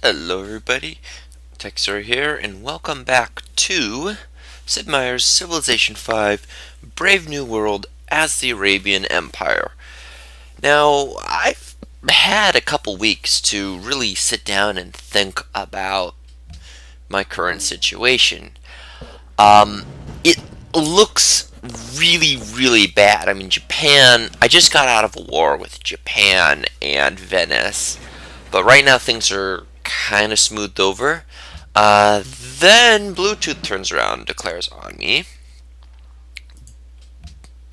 Hello everybody, Texer here, and welcome back to Sid Meier's Civilization V Brave New World as the Arabian Empire. Now, I've had a couple weeks to really sit down and think about my current situation. It looks really bad. I mean, Japan, I just got out of a war with Japan and Venice, but right now things are kind of smoothed over. Then Bluetooth turns around and declares on me,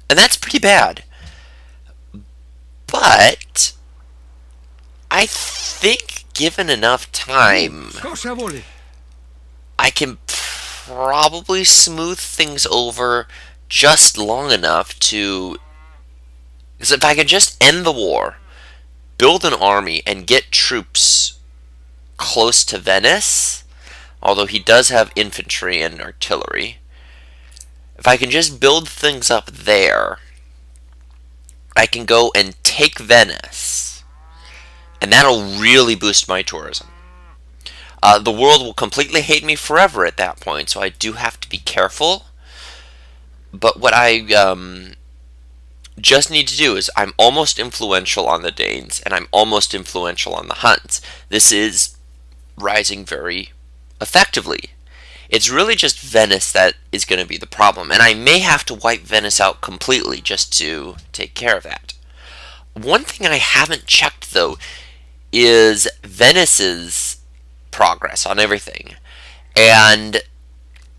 and that's pretty bad. But I think given enough time, I can probably smooth things over just long enough to. Because if I can just end the war, build an army, and get troops close to Venice, although he does have infantry and artillery, if I can just build things up there, I can go and take Venice, and that'll really boost my tourism. The world will completely hate me forever at that point, so I do have to be careful. But what I just need to do is I'm almost influential on the Danes, and I'm almost influential on the Huns. This is rising very effectively. It's really just Venice that is going to be the problem, and I may have to wipe Venice out completely just to take care of that. One thing I haven't checked, though, is Venice's progress on everything. And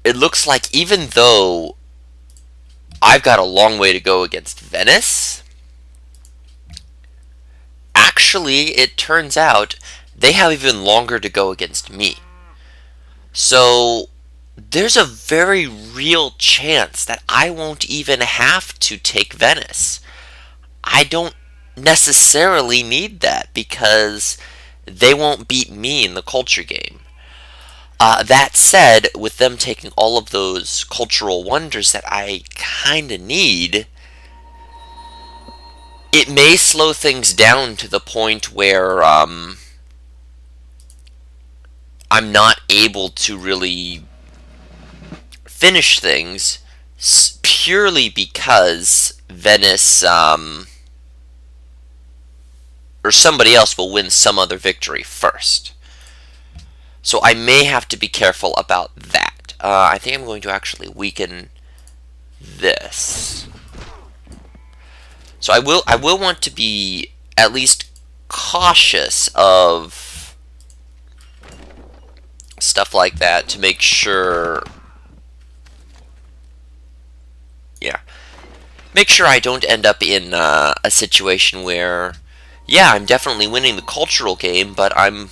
it looks like even though I've got a long way to go against Venice, actually, it turns out they have even longer to go against me. So there's a very real chance that I won't even have to take Venice. I don't necessarily need that because they won't beat me in the culture game. That said, with them taking all of those cultural wonders that I kinda need, it may slow things down to the point where I'm not able to really finish things purely because Venice or somebody else will win some other victory first. So I may have to be careful about that. I think I'm going to actually weaken this. So I will want to be at least cautious of stuff like that to make sure. Yeah. Make sure I don't end up in a situation where, yeah, I'm definitely winning the cultural game, but I'm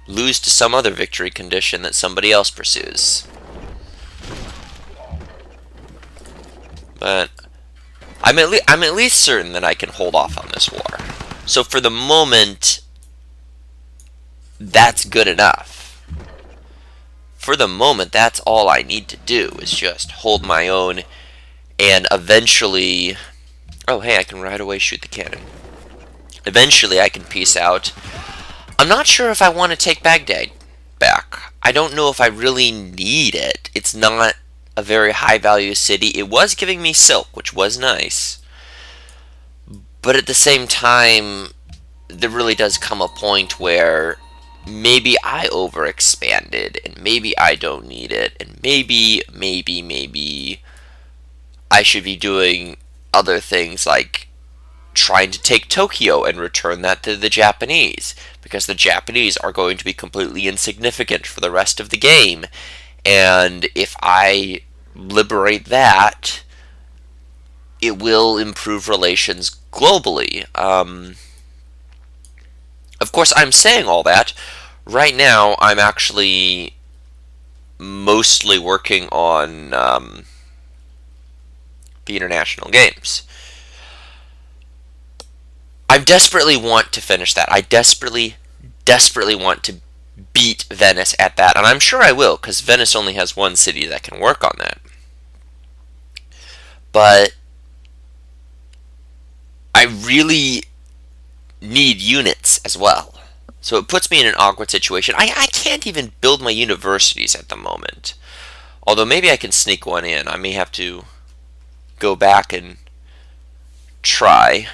lose to some other victory condition that somebody else pursues. But I'm at least certain that I can hold off on this war. So for the moment, that's good enough. For the moment, that's all I need to do is just hold my own, and eventually, oh hey, I can right away shoot the cannon. Eventually I can peace out. I'm not sure if I want to take Baghdad back. I don't know if I really need it. It's not a very high value city. It was giving me silk, which was nice. But at the same time, there really does come a point where maybe I overexpanded, and maybe I don't need it, and maybe I should be doing other things like trying to take Tokyo and return that to the Japanese, because the Japanese are going to be completely insignificant for the rest of the game, and if I liberate that, it will improve relations globally. Of course, I'm saying all that. Right now, I'm actually mostly working on the international games. I desperately want to finish that. I desperately want to beat Venice at that, and I'm sure I will, because Venice only has one city that can work on that. But I really need units as well. So it puts me in an awkward situation. I can't even build my universities at the moment. Although maybe I can sneak one in. I may have to go back and try.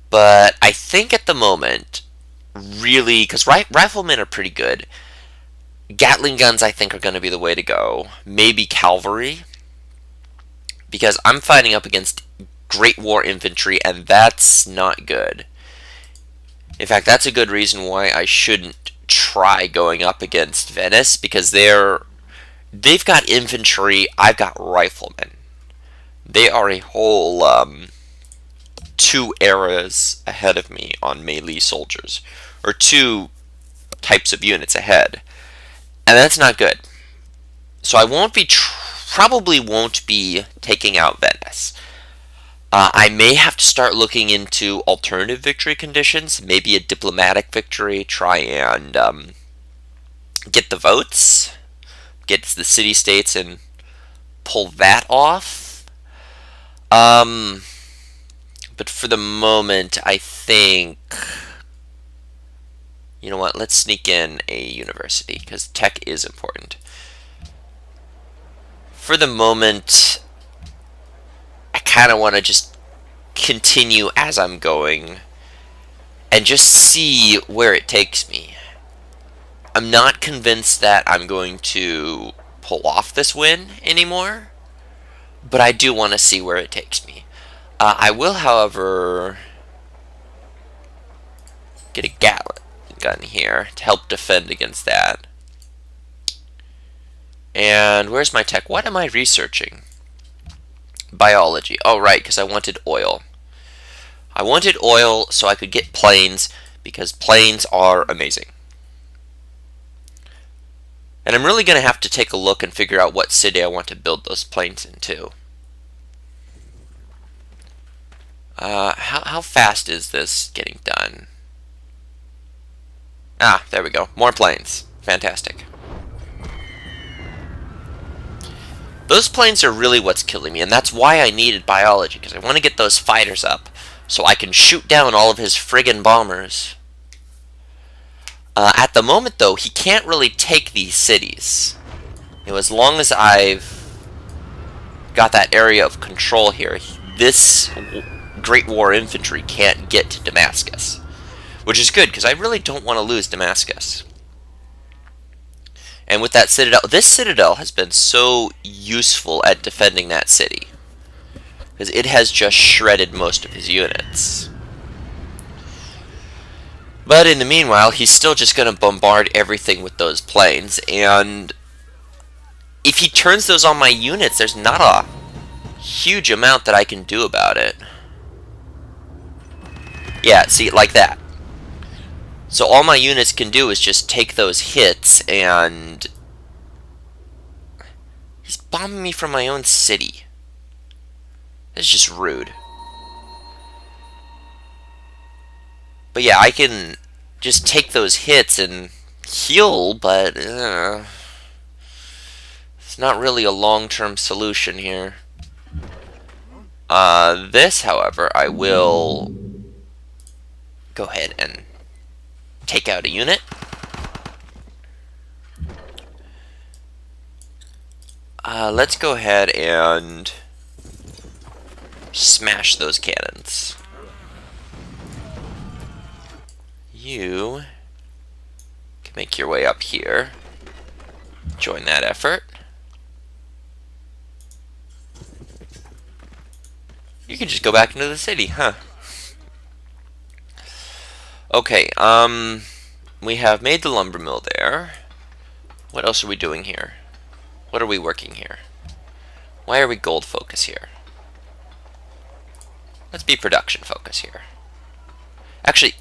But I think at the moment, really, because riflemen are pretty good. Gatling guns, I think, are going to be the way to go. Maybe cavalry, because I'm fighting up against Great War infantry, and that's not good. In fact, that's a good reason why I shouldn't try going up against Venice, because they've got infantry, I've got riflemen. They are a whole 2 eras ahead of me on melee soldiers, or 2 types of units ahead, and that's not good. So I probably won't be taking out Venice. I may have to start looking into alternative victory conditions, maybe a diplomatic victory, try and get the votes, get to the city-states and pull that off. But for the moment, I think, you know what, let's sneak in a university, because tech is important. For the moment, I kind of want to just continue as I'm going and just see where it takes me. I'm not convinced that I'm going to pull off this win anymore, but I do want to see where it takes me. I will, however, get a Gatling gun here to help defend against that. And where's my tech? What am I researching? Biology. Oh, right, because I wanted oil. I wanted oil so I could get planes, because planes are amazing. And I'm really going to have to take a look and figure out what city I want to build those planes into. How fast is this getting done? Ah, there we go. More planes. Fantastic. Those planes are really what's killing me, and that's why I needed biology, because I want to get those fighters up so I can shoot down all of his friggin' bombers. At the moment, though, he can't really take these cities. You know, as long as I've got that area of control here, this Great War infantry can't get to Damascus. Which is good, because I really don't want to lose Damascus. And with that citadel, this citadel has been so useful at defending that city, because it has just shredded most of his units. But in the meanwhile, he's still just going to bombard everything with those planes, and if he turns those on my units, there's not a huge amount that I can do about it. Yeah, see, like that. So all my units can do is just take those hits, and he's bombing me from my own city. That's just rude. But yeah, I can just take those hits and heal, but it's not really a long-term solution here. This, however, I will go ahead and take out a unit. Let's go ahead and smash those cannons. You can make your way up here. Join that effort. You can just go back into the city, huh? Okay, we have made the lumber mill there. What else are we doing here? What are we working here? Why are we gold focus here? Let's be production focus here. Actually,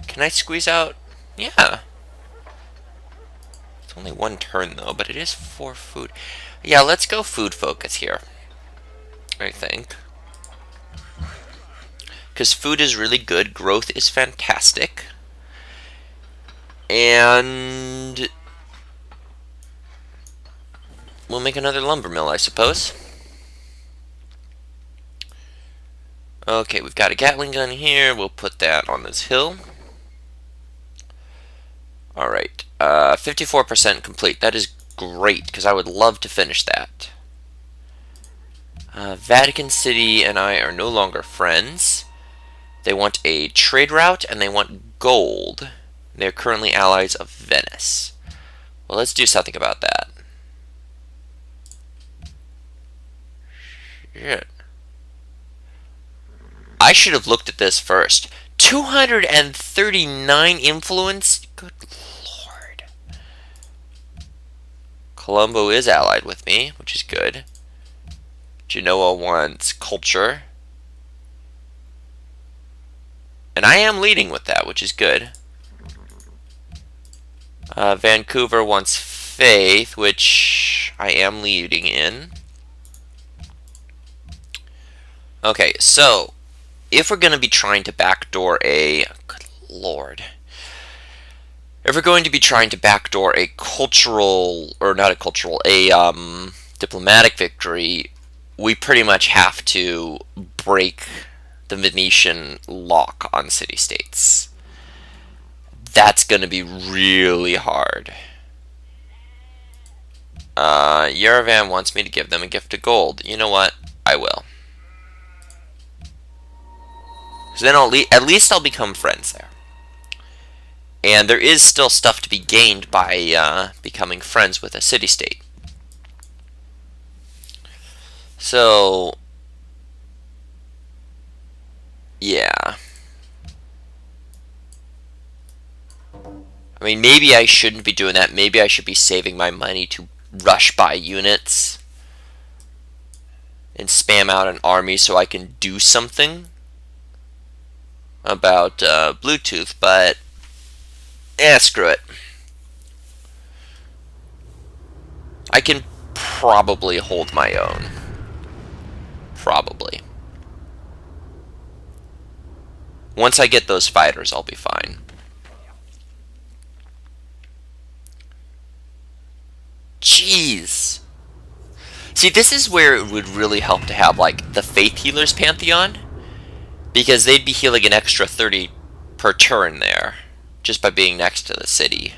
can I squeeze out? Yeah. It's only 1 turn though, but it is for food. Yeah, let's go food focus here, I think. Because food is really good, growth is fantastic. And we'll make another lumber mill, I suppose. Okay, we've got a Gatling gun here. We'll put that on this hill. Alright, 54% complete. That is great, because I would love to finish that. Vatican City and I are no longer friends. They want a trade route, and they want gold. They're currently allies of Venice. Well, let's do something about that. Shit. I should have looked at this first. 239 influence? Good lord. Colombo is allied with me, which is good. Genoa wants culture. And I am leading with that, which is good. Vancouver wants faith, which I am leading in. Okay, so if we're going to be trying to backdoor a... Good lord. If we're going to be trying to backdoor a cultural... Or not a cultural, a diplomatic victory, we pretty much have to break the Venetian lock on city-states. That's going to be really hard. Yerevan wants me to give them a gift of gold. You know what? I will. So then at least I'll become friends there. And there is still stuff to be gained by becoming friends with a city-state. So, yeah. I mean, maybe I shouldn't be doing that. Maybe I should be saving my money to rush by units and spam out an army so I can do something about Bluetooth, but screw it. I can probably hold my own. Probably. Once I get those fighters, I'll be fine. Jeez. See, this is where it would really help to have, like, the Faith Healers Pantheon, because they'd be healing an extra 30 per turn there, just by being next to the city.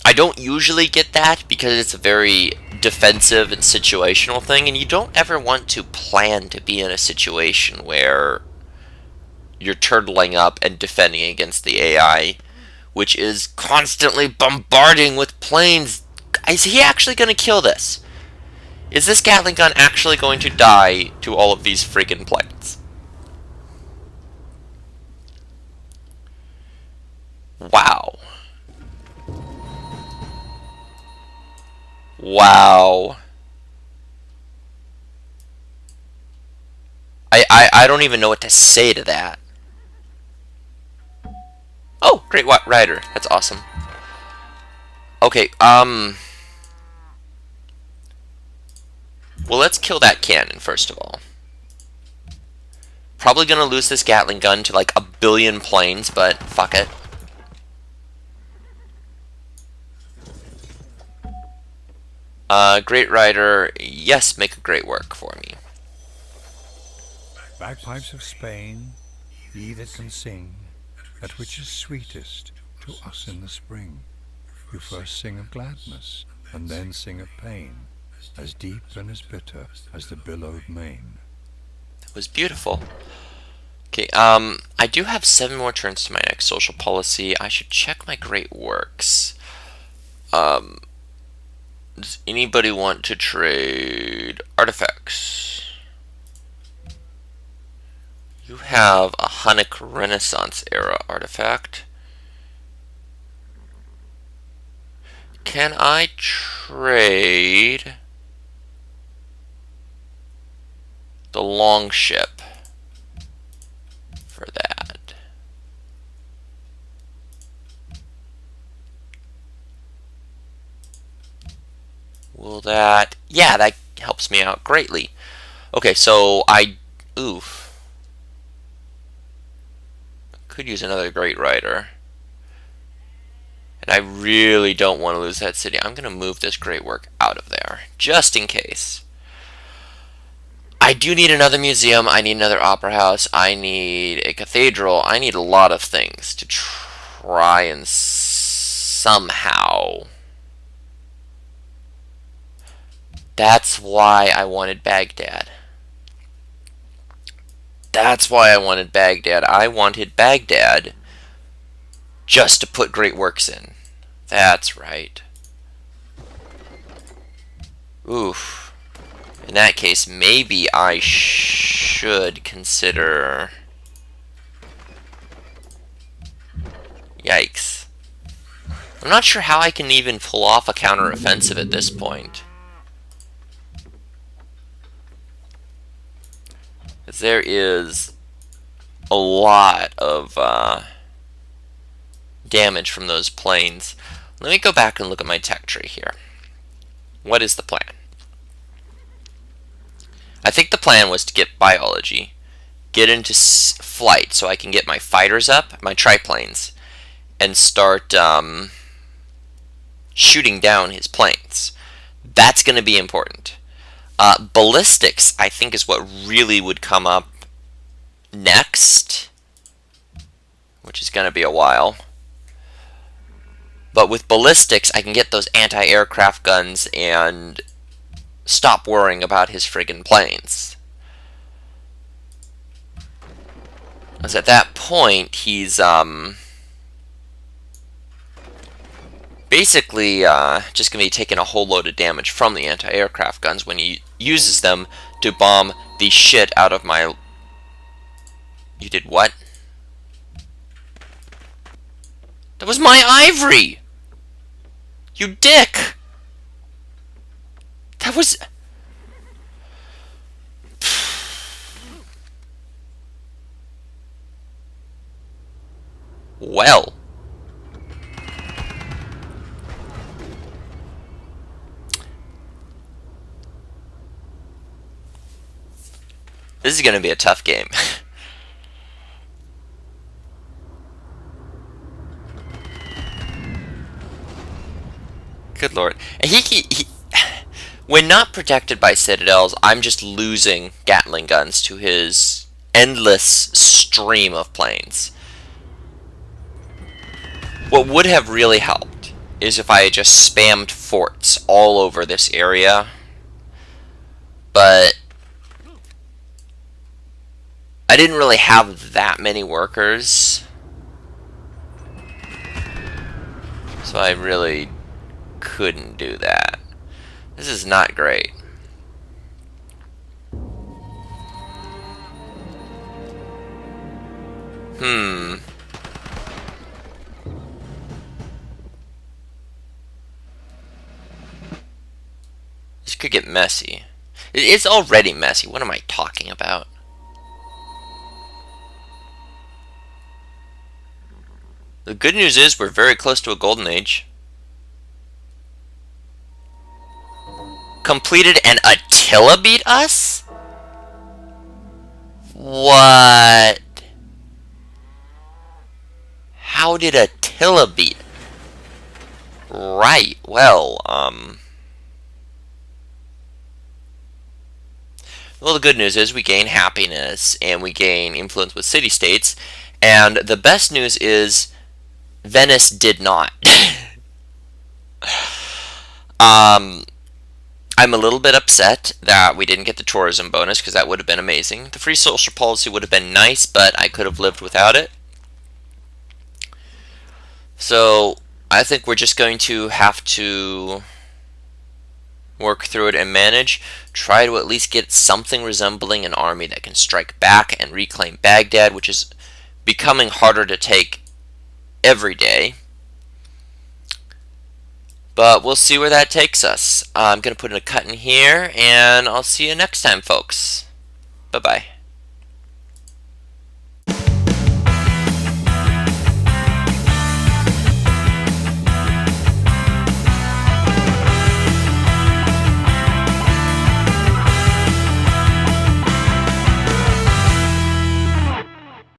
I don't usually get that, because it's a very defensive and situational thing, and you don't ever want to plan to be in a situation where you're turtling up and defending against the AI, which is constantly bombarding with planes. Is he actually going to kill this? Is this Gatling gun actually going to die to all of these friggin' planes? Wow. Wow. I don't even know what to say to that. Oh, Great White Rider. That's awesome. Okay, well, let's kill that cannon, first of all. Probably gonna lose this Gatling gun to, like, 1 billion planes, but fuck it. Great Rider, yes, make a great work for me. Bagpipes of Spain, ye that can sing, that which is sweetest to us in the spring. You first sing of gladness, and then sing of pain, as deep and as bitter as the billowed main. That was beautiful. Okay, I do have 7 more turns to my next social policy. I should check my great works. Does anybody want to trade artifacts? You have a Hunnic Renaissance era artifact. Can I trade the Longship for that? Will that... Yeah, that helps me out greatly. Okay, so oof. Could use another Great Rider. And I really don't want to lose that city. I'm going to move this great work out of there, just in case. I do need another museum. I need another opera house. I need a cathedral. I need a lot of things to try and somehow. That's why I wanted Baghdad. That's why I wanted Baghdad. I wanted Baghdad just to put great works in. That's right. Oof. In that case, maybe I should consider... Yikes. I'm not sure how I can even pull off a counteroffensive at this point. Because there is a lot of damage from those planes. Let me go back and look at my tech tree here. What is the plan? I think the plan was to get biology, get into flight so I can get my fighters up, my triplanes, and start shooting down his planes. That's going to be important. Ballistics, I think, is what really would come up next, which is going to be a while. But with ballistics, I can get those anti-aircraft guns and stop worrying about his friggin' planes. Because at that point, he's basically just going to be taking a whole load of damage from the anti-aircraft guns when he uses them to bomb the shit out of my... You did what? That was my ivory! You dick! That was... Well... This is going to be a tough game. Good lord. And he when not protected by citadels, I'm just losing Gatling guns to his endless stream of planes. What would have really helped is if I had just spammed forts all over this area. But I didn't really have that many workers. So I really couldn't do that. This is not great. This could get messy. It's already messy. What am I talking about? The good news is we're very close to a golden age. Completed and Attila beat us? What? How did Attila beat? Right, well, well, the good news is we gain happiness and we gain influence with city-states, and the best news is Venice did not. I'm a little bit upset that we didn't get the tourism bonus, because that would have been amazing. The free social policy would have been nice, but I could have lived without it. So I think we're just going to have to work through it and manage. Try to at least get something resembling an army that can strike back and reclaim Baghdad, which is becoming harder to take every day. But we'll see where that takes us. I'm going to put in a cut in here, and I'll see you next time, folks. Bye-bye.